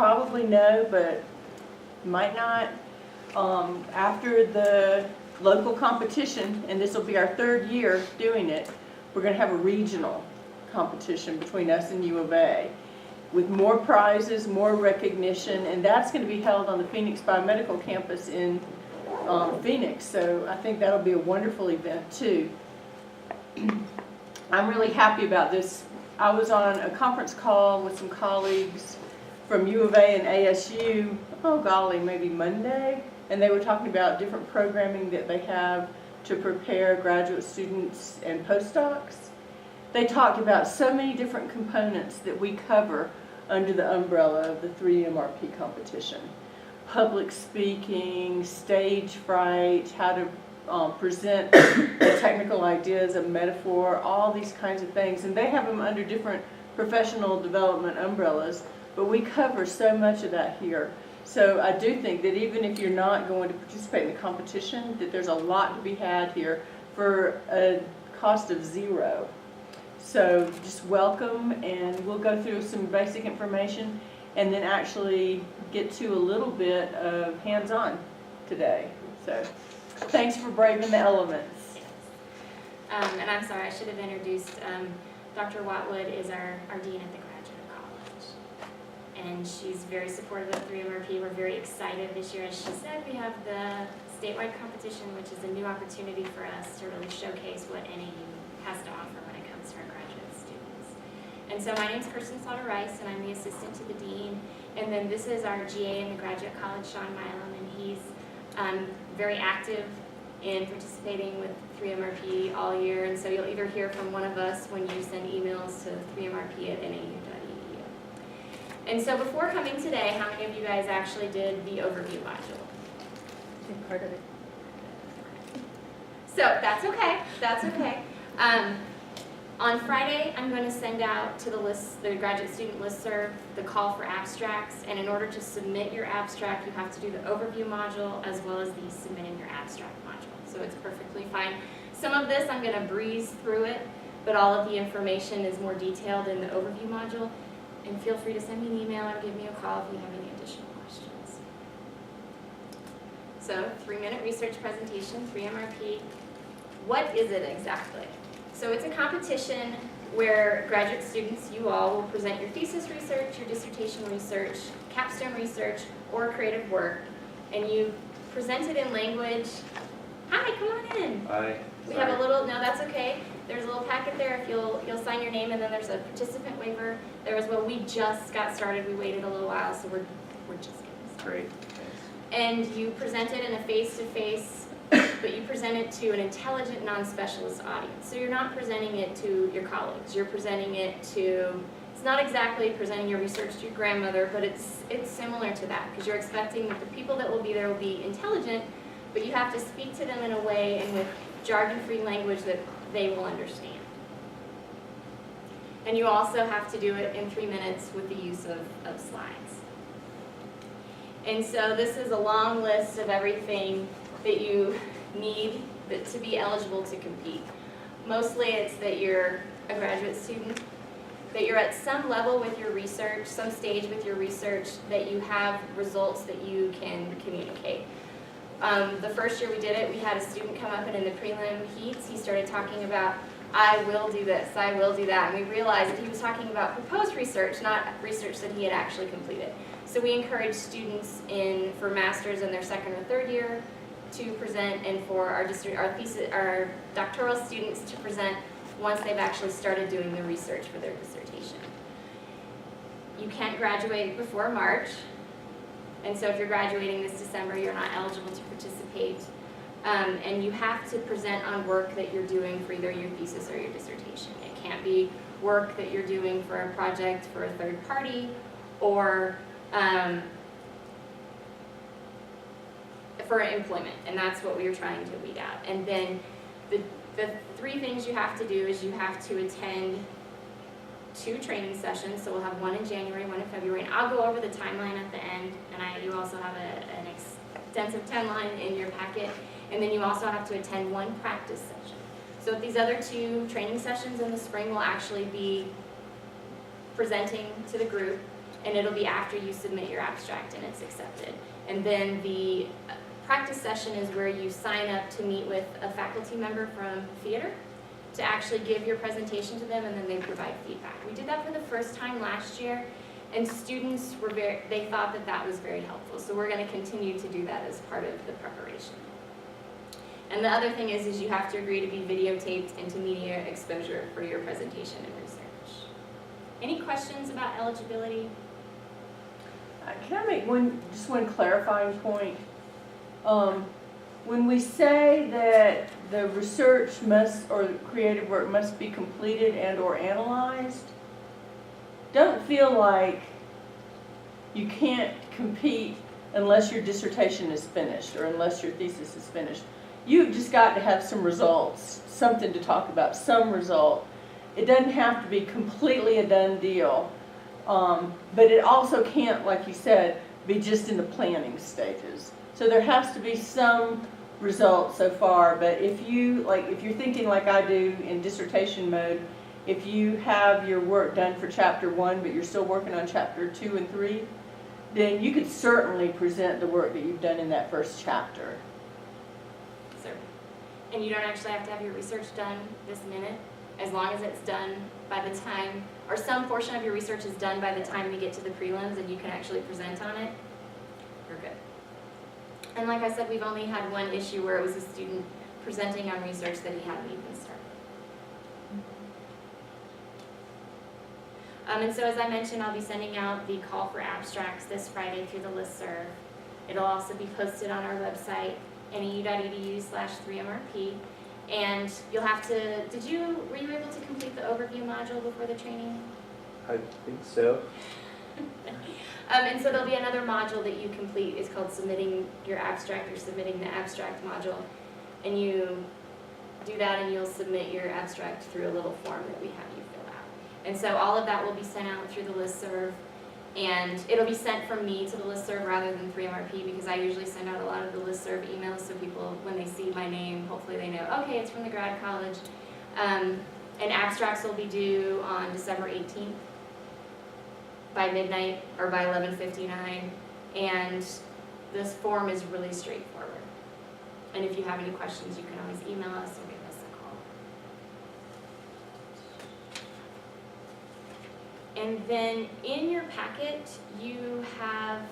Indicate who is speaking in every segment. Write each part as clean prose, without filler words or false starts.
Speaker 1: probably know, but might not. After the local competition, and this will be our 3rd year doing it, we're going to have a regional competition between us and U of A with more prizes, more recognition, and that's going to be held on the Phoenix Biomedical Campus in Phoenix. So I think that'll be a wonderful event too. I'm really happy about this. I was on a conference call with some colleagues from U of A and ASU, oh golly, maybe Monday, and they were talking about different programming that they have to prepare graduate students and postdocs. They talked about so many different components that we cover under the umbrella of the 3MRP competition. Public speaking, stage fright, how to present the technical ideas of metaphor, all these kinds of things. And they have them under different professional development umbrellas, but we cover so much of that here. So I do think that even if you're not going to participate in the competition, that there's a lot to be had here for a cost of $0. So just welcome, and we'll go through some basic information and then actually get to a little bit of hands-on today. So thanks for braving the elements.
Speaker 2: And I'm sorry, I should have introduced Dr. Watwood is our dean at the Graduate College. And she's very supportive of 3MRP. We're very excited this year. As she said, we have the statewide competition, which is a new opportunity for us to really showcase what NAU has to offer when it comes to our graduate students. And so my name is Kirsten Slaughter-Rice, and I'm the assistant to the dean. And then this is our GA in the Graduate College, Sean Milam, and he's very active in participating with 3MRP all year. And so you'll either hear from one of us when you send emails to 3mrp@nau.edu. And so before coming today, how many of you guys actually did the overview module?
Speaker 1: I think part of it.
Speaker 2: So that's okay. That's okay. On Friday, I'm going to send out to the graduate student listserv, the call for abstracts. And in order to submit your abstract, you have to do the overview module as well as the submitting your abstract module. So it's perfectly fine. Some of this, I'm going to breeze through it, but all of the information is more detailed in the overview module. And feel free to send me an email or give me a call if you have any additional questions. So 3-minute research presentation, 3MRP. What is it exactly? So it's a competition where graduate students, you all, will present your thesis research, your dissertation research, capstone research, or creative work. And you present it in language. Hi, come on in.
Speaker 3: Hi.
Speaker 2: We have a little, no, that's okay. There's a little packet there if you'll sign your name, and then there's a participant waiver there as well. We just got started. We waited a little while, so we're just getting started.
Speaker 3: Great.
Speaker 2: And you present it in a face-to-face, but you present it to an intelligent, non-specialist audience. So you're not presenting it to your colleagues. You're presenting it to, it's not exactly presenting your research to your grandmother, but it's similar to that, because you're expecting that the people that will be there will be intelligent, but you have to speak to them in a way and with jargon-free language that they will understand. And you also have to do it in 3 minutes with the use of slides. And so this is a long list of everything that you need to be eligible to compete. Mostly it's that you're a graduate student, that you're at some level with your research, some stage with your research, that you have results that you can communicate. The first year we did it, we had a student come up and in the prelim heats, he started talking about, I will do this, I will do that. And we realized that he was talking about proposed research, not research that he had actually completed. So we encourage students for masters in their 2nd or 3rd year to present, and for our doctoral students to present once they've actually started doing the research for their dissertation. You can't graduate before March. And so if you're graduating this December, you're not eligible to participate. And you have to present on work that you're doing for either your thesis or your dissertation. It can't be work that you're doing for a project for a third party or for employment. And that's what we are trying to weed out. And then the 3 things you have to do is you have to attend 2 training sessions, so we'll have one in January, one in February, and I'll go over the timeline at the end, and you also have an extensive timeline in your packet, and then you also have to attend 1 practice session. So these other 2 training sessions in the spring will actually be presenting to the group, and it'll be after you submit your abstract and it's accepted. And then the practice session is where you sign up to meet with a faculty member from theater to actually give your presentation to them, and then they provide feedback. We did that for the first time last year, and students were they thought that that was very helpful. So we're going to continue to do that as part of the preparation. And the other thing is you have to agree to be videotaped into media exposure for your presentation and research. Any questions about eligibility?
Speaker 1: Can I make just one clarifying point? When we say that the research or creative work must be completed and or analyzed, don't feel like you can't compete unless your dissertation is finished or unless your thesis is finished. You've just got to have some results, something to talk about, some result. It doesn't have to be completely a done deal, but it also can't, like you said, be just in the planning stages. So there has to be some results so far, but if you're thinking like I do in dissertation mode, if you have your work done for chapter 1, but you're still working on chapter 2 and 3, then you could certainly present the work that you've done in that first chapter.
Speaker 2: Sir. And you don't actually have to have your research done this minute, as long as it's done by the time, or some portion of your research is done by the time you get to the prelims and you can actually present on it, you're good. And like I said, we've only had one issue where it was a student presenting on research that he hadn't even started. And so as I mentioned, I'll be sending out the call for abstracts this Friday through the listserv. It'll also be posted on our website, neu.edu/3MRP. And you'll have to, were you able to complete the overview module before the training?
Speaker 3: I think so.
Speaker 2: And so there'll be another module that you complete. It's called submitting your abstract or submitting the abstract module. And you do that and you'll submit your abstract through a little form that we have you fill out. And so all of that will be sent out through the listserv. And it'll be sent from me to the listserv rather than 3MRP, because I usually send out a lot of the listserv emails so people, when they see my name, hopefully they know, okay, it's from the grad college. And abstracts will be due on December 18th by midnight or by 11:59. And this form is really straightforward. And if you have any questions, you can always email us or give us a call. And then in your packet, you have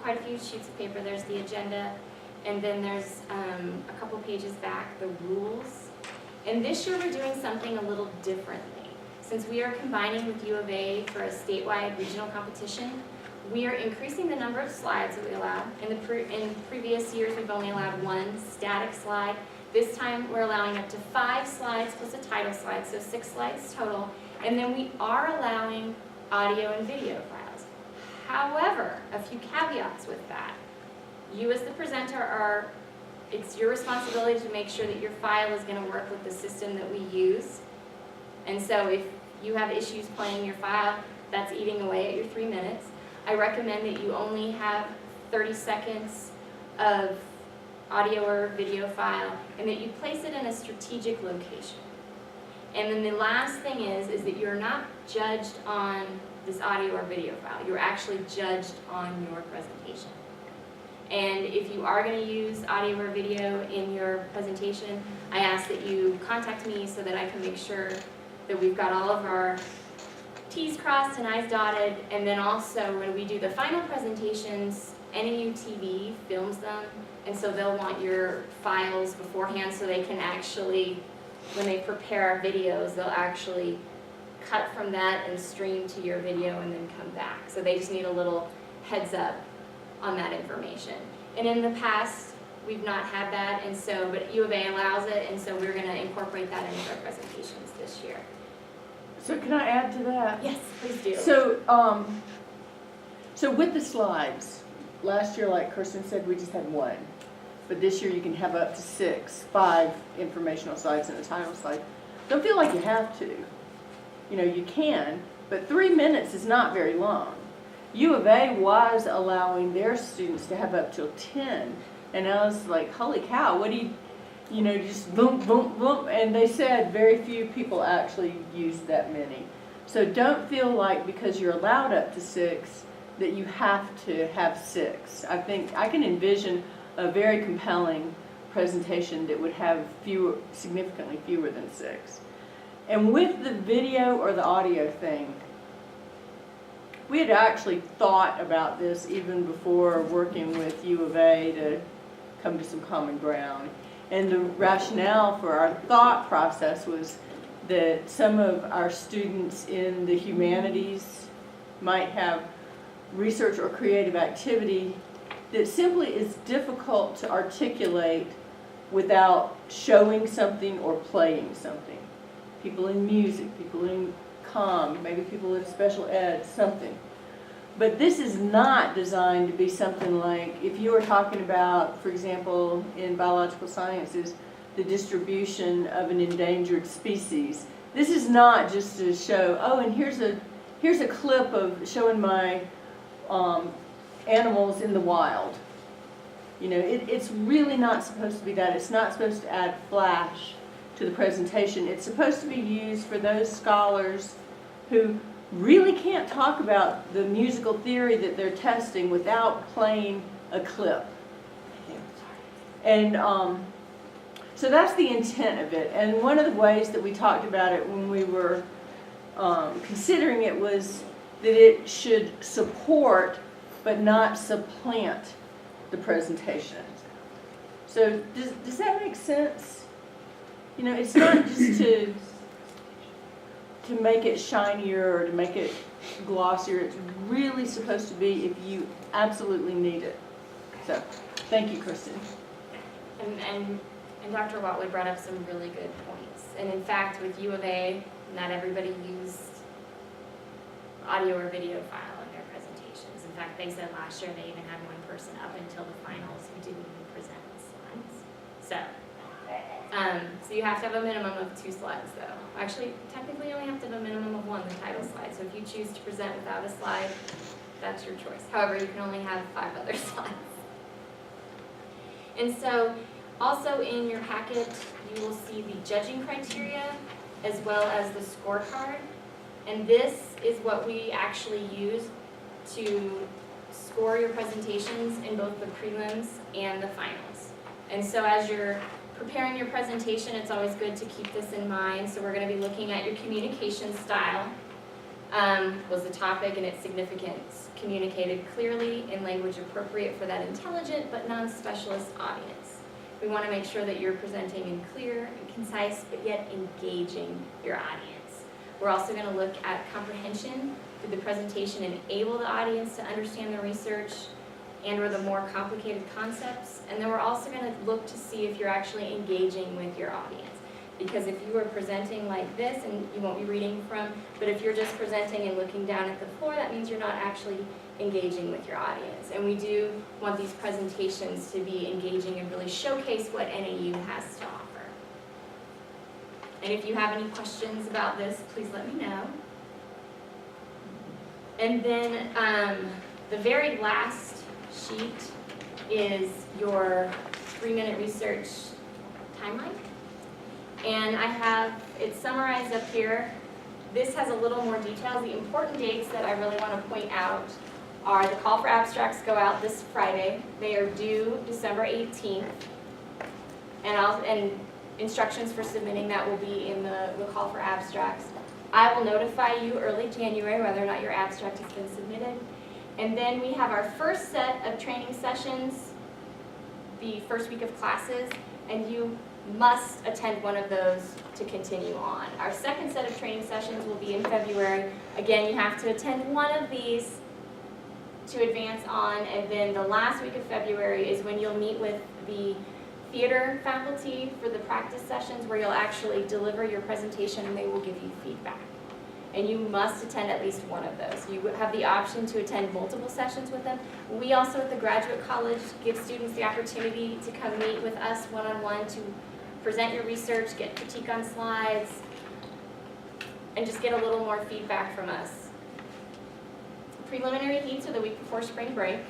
Speaker 2: quite a few sheets of paper. There's the agenda, and then there's a couple pages back, the rules. And this year we're doing something a little differently. Since we are combining with U of A for a statewide regional competition, we are increasing the number of slides that we allow. In previous years, we've only allowed one static slide. This time, we're allowing up to 5 slides plus a title slide, so 6 slides total. And then we are allowing audio and video files. However, a few caveats with that. You as the presenter it's your responsibility to make sure that your file is going to work with the system that we use. And so if you have issues playing your file, that's eating away at your 3 minutes. I recommend that you only have 30 seconds of audio or video file, and that you place it in a strategic location. And then the last thing is that you're not judged on this audio or video file. You're actually judged on your presentation. And if you are going to use audio or video in your presentation, I ask that you contact me so that I can make sure that we've got all of our T's crossed and I's dotted. And then also when we do the final presentations, NAU TV films them, and so they'll want your files beforehand so they can actually, when they prepare our videos, they'll actually cut from that and stream to your video and then come back. So they just need a little heads up on that information. And in the past, we've not had that, and so, but U of A allows it, and so we're going to incorporate that into our presentations this year.
Speaker 1: So can I add to that?
Speaker 2: Yes, please do.
Speaker 1: So with the slides, last year, like Kirsten said, we just had 1. But this year you can have up to 6, 5 informational slides and a title slide. Don't feel like you have to. You know, you can, but 3 minutes is not very long. U of A was allowing their students to have up till 10. And I was like, holy cow, what do you know, just boom, boom, boom. And they said very few people actually used that many. So don't feel like because you're allowed up to 6 that you have to have 6. I think I can envision a very compelling presentation that would have significantly fewer than 6. And with the video or the audio thing, we had actually thought about this even before working with U of A to come to some common ground. And the rationale for our thought process was that some of our students in the humanities might have research or creative activity that simply is difficult to articulate without showing something or playing something. People in music, people in comm, maybe people in special ed, something. But this is not designed to be something like, if you were talking about, for example, in biological sciences, the distribution of an endangered species. This is not just to show, oh, and here's a clip of showing my animals in the wild. You know, it's really not supposed to be that. It's not supposed to add flash to the presentation. It's supposed to be used for those scholars who really can't talk about the musical theory that they're testing without playing a clip. And so that's the intent of it. And one of the ways that we talked about it when we were considering it was that it should support but not supplant the presentation. So does that make sense? You know, it's not just to make it shinier or to make it glossier. It's really supposed to be if you absolutely need it. So, thank you, Kristen.
Speaker 2: And Dr. Watwood brought up some really good points. And in fact, with U of A, not everybody used audio or video file in their presentations. In fact, they said last year they even had one person up until the finals who didn't even present the slides. So you have to have a minimum of 2 slides though. Actually, technically you only have to have a minimum of 1, the title slide. So if you choose to present without a slide, that's your choice. However, you can only have 5 other slides. And so also in your packet, you will see the judging criteria as well as the scorecard. And this is what we actually use to score your presentations in both the prelims and the finals. And so as you're preparing your presentation, it's always good to keep this in mind. So we're going to be looking at your communication style. Was the topic and its significance communicated clearly in language appropriate for that intelligent but non-specialist audience? We want to make sure that you're presenting in clear and concise but yet engaging your audience. We're also going to look at comprehension. Did the presentation enable the audience to understand the research and or the more complicated concepts? And then we're also going to look to see if you're actually engaging with your audience. Because if you are presenting like this, and you won't be reading from, but if you're just presenting and looking down at the floor, that means you're not actually engaging with your audience. And we do want these presentations to be engaging and really showcase what NAU has to offer. And if you have any questions about this, please let me know. And then the very last sheet is your 3-minute research timeline. And I have it summarized up here. This has a little more detail. The important dates that I really want to point out are the call for abstracts go out this Friday. They are due December 18th. And instructions for submitting that will be in the call for abstracts. I will notify you early January whether or not your abstract has been submitted. And then we have our first set of training sessions, the first week of classes, and you must attend one of those to continue on. Our second set of training sessions will be in February. Again, you have to attend one of these to advance on, and then the last week of February is when you'll meet with the theater faculty for the practice sessions where you'll actually deliver your presentation and they will give you feedback. And you must attend at least one of those. You have the option to attend multiple sessions with them. We also at the Graduate College give students the opportunity to come meet with us one-on-one to present your research, get critique on slides, and just get a little more feedback from us. Preliminary heats are the week before spring break,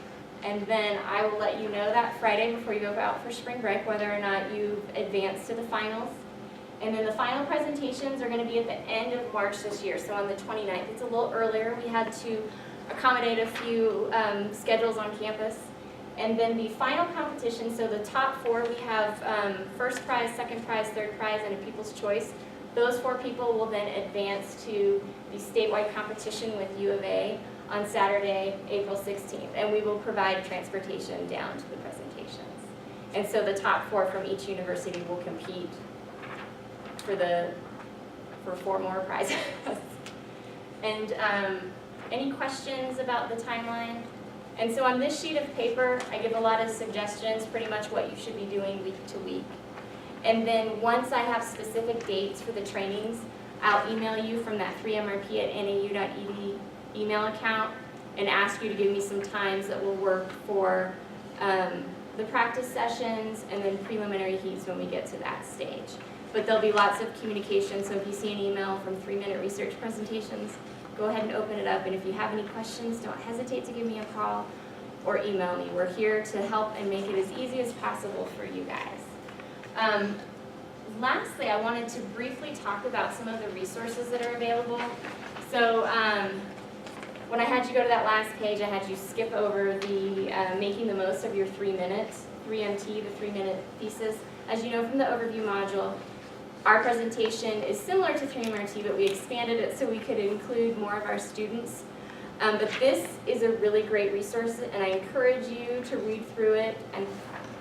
Speaker 2: and then I will let you know that Friday before you go out for spring break whether or not you've advanced to the finals. And then the final presentations are going to be at the end of March this year, so on the 29th. It's a little earlier. We had to accommodate a few schedules on campus. And then the final competition, so the top 4, we have first prize, second prize, third prize, and a people's choice. Those 4 people will then advance to the statewide competition with U of A on Saturday, April 16th. And we will provide transportation down to the presentations. And so the top 4 from each university will compete for 4 more prizes. And any questions about the timeline? And so on this sheet of paper, I give a lot of suggestions, pretty much what you should be doing week to week. And then once I have specific dates for the trainings, I'll email you from that 3mrp@nau.edu email account and ask you to give me some times that will work for the practice sessions and then preliminary heats when we get to that stage. But there'll be lots of communication, so if you see an email from 3-minute research presentations, go ahead and open it up, and if you have any questions, don't hesitate to give me a call or email me. We're here to help and make it as easy as possible for you guys. Lastly, I wanted to briefly talk about some of the resources that are available. So when I had you go to that last page, I had you skip over the making the most of your 3 minutes, 3MT, the 3-minute thesis. As you know from the overview module, our presentation is similar to 3MRT, but we expanded it so we could include more of our students. But this is a really great resource, and I encourage you to read through it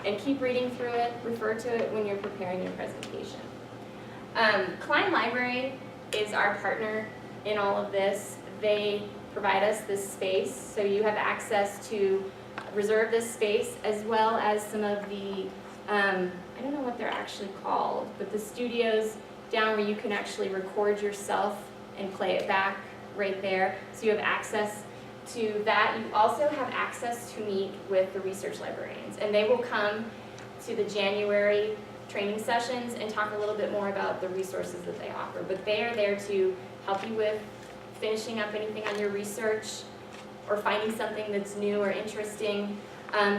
Speaker 2: and keep reading through it, refer to it when you're preparing your presentation. Klein Library is our partner in all of this. They provide us this space, so you have access to reserve this space, as well as some of the I don't know what they're actually called, but the studios down where you can actually record yourself and play it back right there. So you have access to that. You also have access to meet with the research librarians, and they will come to the January training sessions and talk a little bit more about the resources that they offer. But they are there to help you with finishing up anything on your research or finding something that's new or interesting.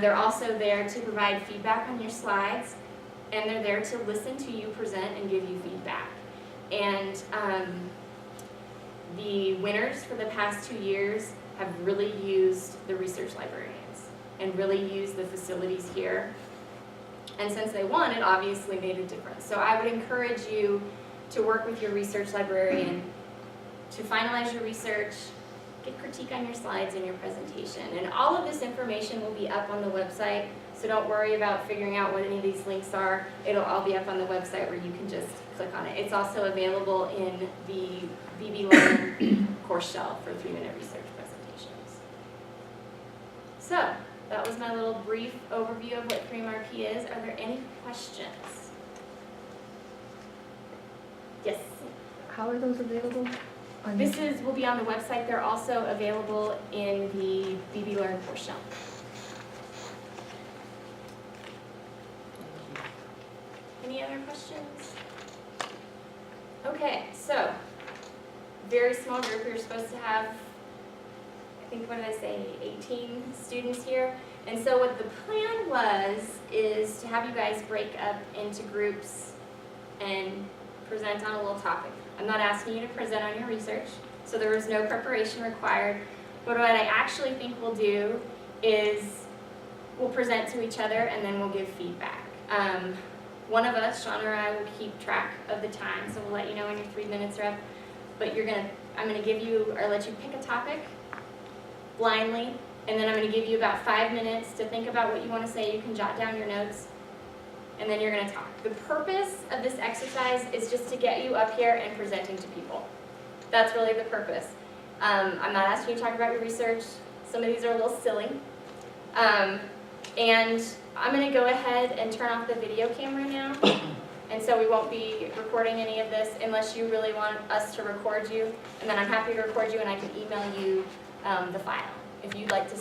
Speaker 2: They're also there to provide feedback on your slides, and they're there to listen to you present and give you feedback. And the winners for the past 2 years have really used the research librarians and really used the facilities here. And since they won, it obviously made a difference. So I would encourage you to work with your research librarian to finalize your research, get critique on your slides and your presentation. And all of this information will be up on the website, so don't worry about figuring out what any of these links are. It'll all be up on the website where you can just click on it. It's also available in the VB Learn course shell for 3-minute research presentations. So that was my little brief overview of what 3MRP is. Are there any questions? Yes?
Speaker 4: How are those available?
Speaker 2: This will be on the website. They're also available in the VB Learn course shell. Any other questions? Okay, so very small group. You're supposed to have, I think, what did I say, 18 students here. And so what the plan is to have you guys break up into groups and present on a little topic. I'm not asking you to present on your research, so there was no preparation required. But what I actually think we'll do is we'll present to each other and then we'll give feedback. One of us, Sean or I, will keep track of the time, so we'll let you know when your 3 minutes are up. But I'm gonna give you, or let you pick a topic blindly, and then I'm gonna give you about 5 minutes to think about what you wanna say. You can jot down your notes, and then you're gonna talk. The purpose of this exercise is just to get you up here and presenting to people. That's really the purpose. I'm not asking you to talk about your research. Some of these are a little silly. And I'm gonna go ahead and turn off the video camera now. And so we won't be recording any of this unless you really want us to record you. And then I'm happy to record you and I can email you the file if you'd like to